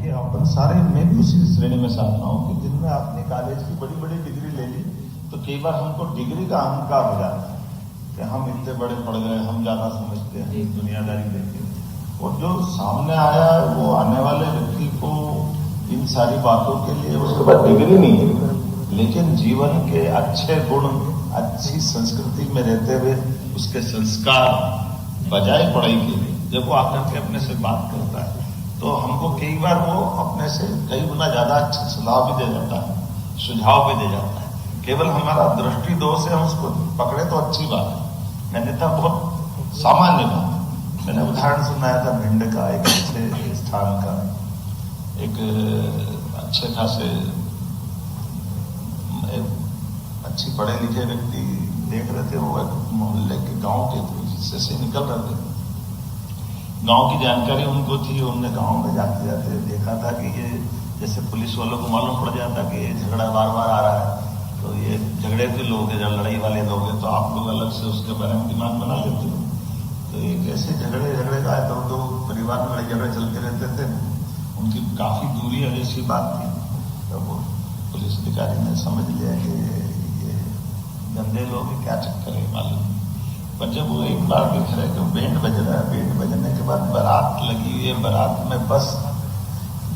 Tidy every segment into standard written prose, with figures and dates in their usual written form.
कि अपन सारे, मैं भी उसी श्रेणी में से आता हूँ कि जिनमें आपने कॉलेज की बड़ी बड़ी डिग्री ले ली तो कई बार हमको डिग्री का अहंकार हो जाता है कि हम इतने बड़े पढ़ गए, हम ज्यादा समझते हैं, दुनियादारी देखते हैं। और जो सामने आया वो आने वाले व्यक्ति को इन सारी बातों के लिए उसके पास डिग्री नहीं है, लेकिन जीवन के अच्छे गुण, अच्छी संस्कृति में रहते हुए उसके संस्कार बजाय पढ़ाई के लिए जब वो आकर के अपने से बात करता है तो हमको कई बार वो अपने से कई गुना ज्यादा अच्छा सलाह भी दे जाता है, सुझाव भी दे जाता है। केवल हमारा दृष्टि दोष है, हम उसको पकड़े तो अच्छी बात है, अन्यथा बहुत सामान्य बात है। मैंने उदाहरण सुनाया था भिंड का, एक अच्छे स्थान का, एक अच्छे खासे अच्छी पढ़े लिखे व्यक्ति देख रहे थे, वो एक मोहल्ले के गांव के हिस्से से निकल रहे थे। गांव की जानकारी उनको थी, उनने गांव में जाते जाते देखा था कि ये जैसे पुलिस वालों को मालूम पड़ जाता कि ये झगड़ा बार बार आ रहा है, तो ये झगड़े के लोग हैं, जब लड़ाई वाले लोग हैं तो आप लोग अलग से उसके बारे में दिमाग बना लेते हो। तो ये कैसे झगड़े का है, तो परिवार में झगड़े चलते रहते थे, उनकी काफी दूरी जैसी बात थी। तो वो पुलिस अधिकारी ने समझ लिया कि ये गंदे लोग क्या चक्कर है मालूम। पर जब वो एक बार देख रहे कि बैंड बज रहा है, बैंड बजने के बाद बारात लगी हुई है, बारात में बस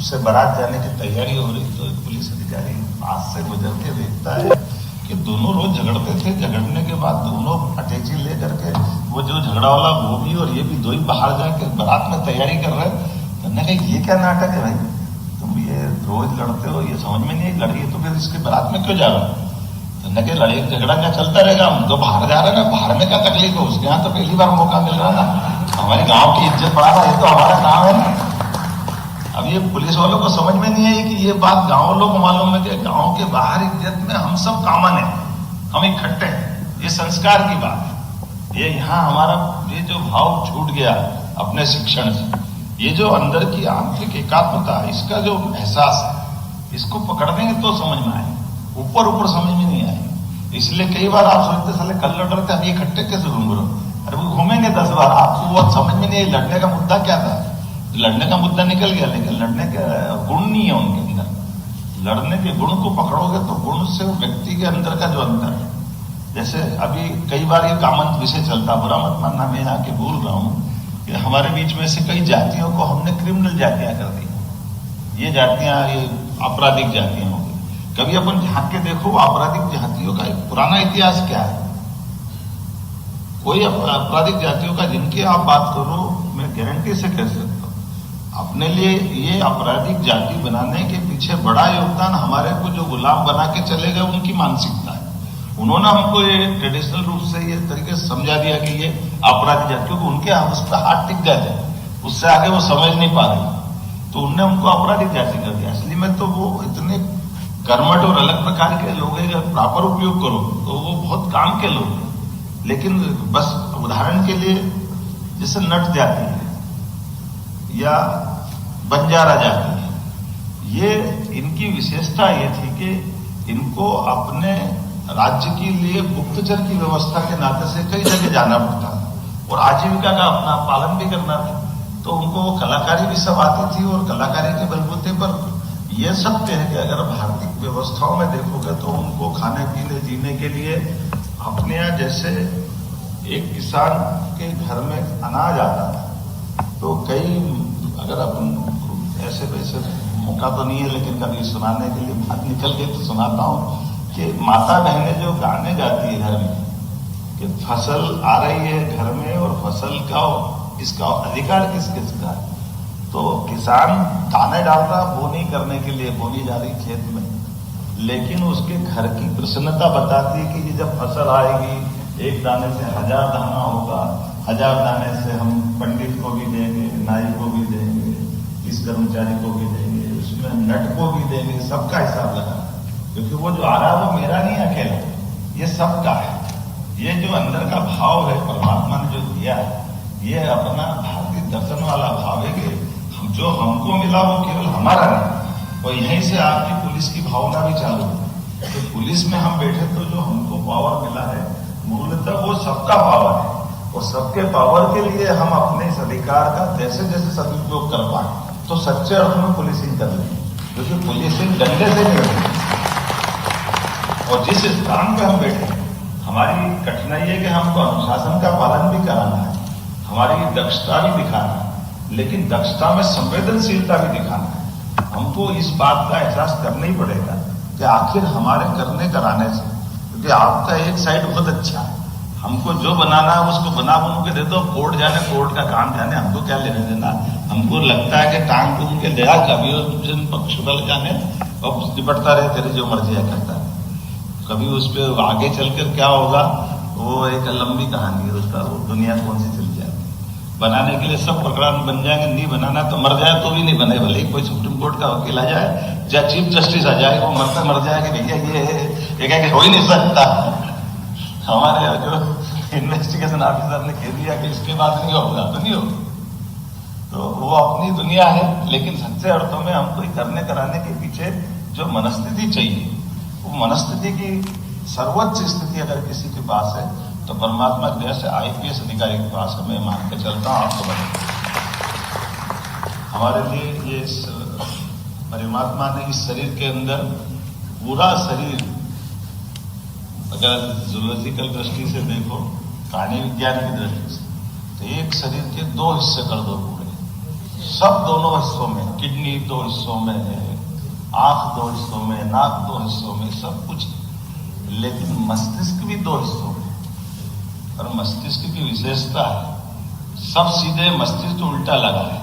से बारात जाने की तैयारी हो रही, तो एक पुलिस अधिकारी पास से गुजर के देखता है कि दोनों रोज झगड़ते थे, झगड़ने के बाद दोनों अटैची लेकर के वो जो झगड़ा वाला वो भी और ये भी दो ही बाहर जाके बारात में तैयारी कर रहे हैं। तो मैंने कहा ये क्या नाटक है भाई, तुम ये रोज लड़ते हो, ये समझ में नहीं लड़ी तो फिर इसके बारात में क्यों जा रहा हो। लड़े लड़ाई झगड़ा क्या चलता रहेगा, हम तो बाहर जा रहे हैं ना, बाहर में क्या तकलीफ है, उसके यहाँ तो पहली बार मौका मिल रहा है ना, हमारे गांव की इज्जत बढ़ा रहा है, ये तो हमारा काम है ना। अब ये पुलिस वालों को समझ में नहीं आई कि ये बात गांव लोग मालूम है कि गांव के बाहर इज्जत में हम सब कॉमन है, हम इकट्ठे हैं, ये संस्कार की बात है। ये यहाँ हमारा ये जो भाव छूट गया अपने शिक्षण से, ये जो अंदर की आंतरिक एकात्मता, इसका जो एहसास है, इसको पकड़ देंगे तो समझ में आए, ऊपर ऊपर समझ में नहीं आएगी। इसलिए कई बार आप सोचते साले कल लड़ रहे थे, हम ये इकट्ठे कैसे घूम रहे, अरे वो घूमेंगे 10 बार, आपको वो समझ में नहीं आई लड़ने का मुद्दा क्या था। लड़ने का मुद्दा निकल गया, लेकिन लड़ने का गुण नहीं है उनके अंदर। लड़ने के गुण को पकड़ोगे तो गुण से व्यक्ति के अंदर का जो अंतर है, जैसे अभी कई बार ये कॉमन विषय चलता, बुरा मत मानना, मैं आके बोल रहा हूं कि हमारे बीच में से कई जातियों को हमने क्रिमिनल जातियां कर दी। ये जातियां, ये आपराधिक जातियां हो गई। कभी अपन झांक के देखो आपराधिक जातियों का एक पुराना इतिहास क्या है। कोई आपराधिक जातियों का जिनकी आप बात करो, मैं गारंटी से कह सकता हूं, अपने लिए ये आपराधिक जाति बनाने के पीछे बड़ा योगदान हमारे को जो गुलाम बना के चले गए उनकी मानसिकता है। उन्होंने हमको ये ट्रेडिशनल रूप से ये तरीके से समझा दिया कि ये अपराधी जाति, क्योंकि उनके उस पर हाथ टिक गए थे, उससे आगे वो समझ नहीं पा रहे, तो उनने उनको अपराधिक जाति कर दिया। असली में तो वो इतने कर्मठ और अलग प्रकार के लोग हैं, अगर प्रॉपर उपयोग करो तो वो बहुत काम के लोग हैं। लेकिन बस उदाहरण के लिए जैसे नट जाति है या बंजारा जाति है, ये इनकी विशेषता ये थी कि इनको अपने राज्य के लिए गुप्तचर की व्यवस्था के नाते से कई जगह जाना पड़ता था और आजीविका का अपना पालन भी करना था। तो उनको कलाकारी भी सब आती थी और कलाकारी के बलबूते पर ये सब कह के अगर भारतीय व्यवस्थाओं में देखोगे तो उनको खाने पीने जीने के लिए अपने यहाँ जैसे एक किसान के घर में अनाज आता था, तो कई अगर अपन ऐसे वैसे मौका तो नहीं है लेकिन कभी सुनाने के लिए बात निकल गई तो सुनाता हूँ कि माता बहनें जो गाने गाती है घर में कि फसल आ रही है घर में और फसल का इसका अधिकार किस किसका है, तो किसान दाने डालता बोनी करने के लिए, बोनी जा रही खेत में, लेकिन उसके घर की प्रसन्नता बताती है कि ये जब फसल आएगी, एक दाने से 1000 दाना होगा, 1000 दाने से हम पंडित को भी देंगे, नाई को भी देंगे, इस कर्मचारी को भी देंगे, उसमें नट को भी देंगे, सबका हिसाब लगा, क्योंकि वो जो आ रहा है वो मेरा नहीं अकेला, ये सबका है। ये जो अंदर का भाव है परमात्मा ने जो दिया है, ये अपना भारतीय दर्शन वाला भाव है कि जो हमको मिला वो केवल हमारा नहीं, और यहीं से आपकी पुलिस की भावना भी चालू है। तो पुलिस में हम बैठे तो जो हमको पावर मिला है मूलतः वो सबका पावर है, और सबके पावर के लिए हम अपने इस अधिकार का जैसे जैसे सदुपयोग कर पाए तो सच्चे अर्थ में पुलिसिंग कर लें, क्योंकि पुलिसिंग डंडे से नहीं होती। और जिस स्थान पे हम बैठे हैं, हमारी कठिनाई है कि हमको अनुशासन का पालन भी कराना है, हमारी दक्षता भी दिखाना है, लेकिन दक्षता में संवेदनशीलता भी दिखाना है। हमको इस बात का एहसास करना ही पड़ेगा कि आखिर हमारे करने कराने से, क्योंकि आपका एक साइड बहुत अच्छा है, हमको जो बनाना है उसको बना के दे दो, कोर्ट जाने, कोर्ट का काम जाने, हमको क्या लेने देना। हमको लगता है कि टांग टूंग के दया कभी उस पक्ष बल जाने और निपटता रहे, तेरी जो मर्जी है करता है। कभी उस पर आगे चलकर क्या होगा वो एक लंबी कहानी है उसका, वो दुनिया कौन सी चल जाएगी। बनाने के लिए सब प्रकरण बन जाएंगे, नहीं बनाना तो मर जाए तो भी नहीं बने, भले ही कोई सुप्रीम कोर्ट का वकील आ जाए या चीफ जस्टिस आ जाए, वो मरता मर जाए कि भैया ये हो ही नहीं सकता। हमारे जो इन्वेस्टिगेशन ऑफिसर ने कह दिया कि इसके बाद नहीं होगा तो नहीं होगा, तो वो अपनी दुनिया है। लेकिन सच्चे अर्थों में हमको करने कराने के पीछे जो मनस्थिति चाहिए, वो मनस्थिति की सर्वोच्च स्थिति अगर किसी के पास है तो परमात्मा की दया से आईपीएस अधिकारी के पास है। मैं मान के चलता हूं आपको बता, हमारे लिए ये परमात्मा ने इस शरीर के अंदर पूरा शरीर, अगर जूलॉजिकल दृष्टि से देखो, प्राणी विज्ञान की दृष्टि से, तो एक शरीर के दो हिस्से कर दो पूरे, सब दोनों हिस्सों में, किडनी दो हिस्सों में है, आंख दो हिस्सों में, नाक दो हिस्सों में, सब कुछ। लेकिन मस्तिष्क भी दो हिस्सों में, और मस्तिष्क की विशेषता है सब सीधे मस्तिष्क उल्टा लगा है,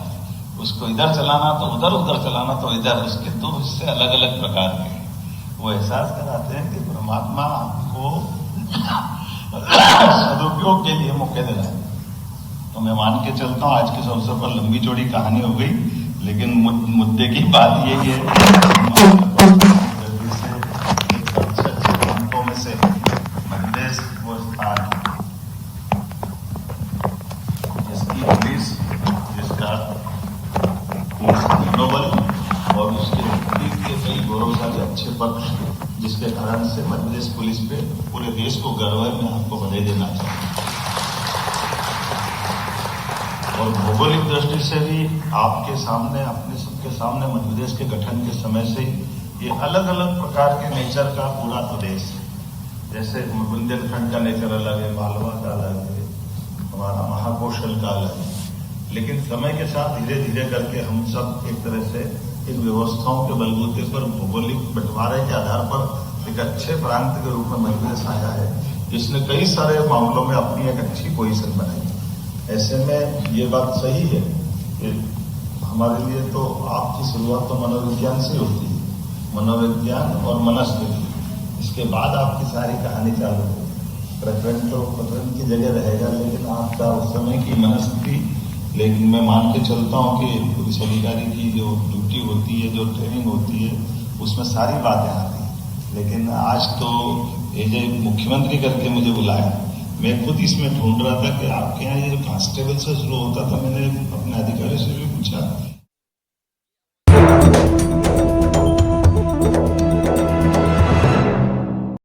उसको इधर चलाना तो उधर, उधर चलाना तो इधर, उसके दो हिस्से अलग अलग प्रकार के हैं। वो एहसास कराते हैं कि परमात्मा आपको सदुपयोग के लिए मौके दे रहा है। तो मैं मान के चलता हूं, आज के अवसर पर लंबी चौड़ी कहानी हो गई, लेकिन मुद्दे की बात यही है, अच्छे प्रांतों में से मध्यप्रदेश वो स्थान जिसकी पुलिस, जिसका मनोबल और उसके कई गौरवशाली अच्छे पक्ष, जिसके कारण से मध्यप्रदेश पुलिस पे पूरे देश को गर्व है। मैं आपको बधाई देना चाहता हूं। और भौगोलिक दृष्टि से भी आपके सामने, अपने सबके सामने मध्यप्रदेश के गठन के समय से ये अलग अलग प्रकार के नेचर का पूरा प्रदेश है। जैसे बुंदेलखंड का नेचर अलग है, मालवा का अलग है, हमारा महाकौशल का अलग है, लेकिन समय के साथ धीरे धीरे करके हम सब एक तरह से इन व्यवस्थाओं के बलबूते पर, भौगोलिक बंटवारे के आधार पर एक अच्छे प्रांत के रूप में मध्यप्रदेश आया है, जिसने कई सारे मामलों में अपनी एक अच्छी पोजीशन बनाई। ऐसे में ये बात सही है कि हमारे लिए तो आपकी शुरुआत तो मनोविज्ञान से होती है, मनोविज्ञान और मनस्थिति, इसके बाद आपकी सारी कहानी चालू होगी। प्रकरण तो प्रकरण की जगह रहेगा, लेकिन आपका उस समय की मनस्थिति। लेकिन मैं मान के चलता हूं कि पुलिस अधिकारी की जो ड्यूटी होती है, जो ट्रेनिंग होती है, उसमें सारी बातें आती हैं। लेकिन आज तो ये मुख्यमंत्री करके मुझे बुलाया, मैं खुद इसमें ढूंढ रहा था कि आपके यहाँ ये कांस्टेबल से शुरू होता था। मैंने अपने अधिकारी से भी पूछा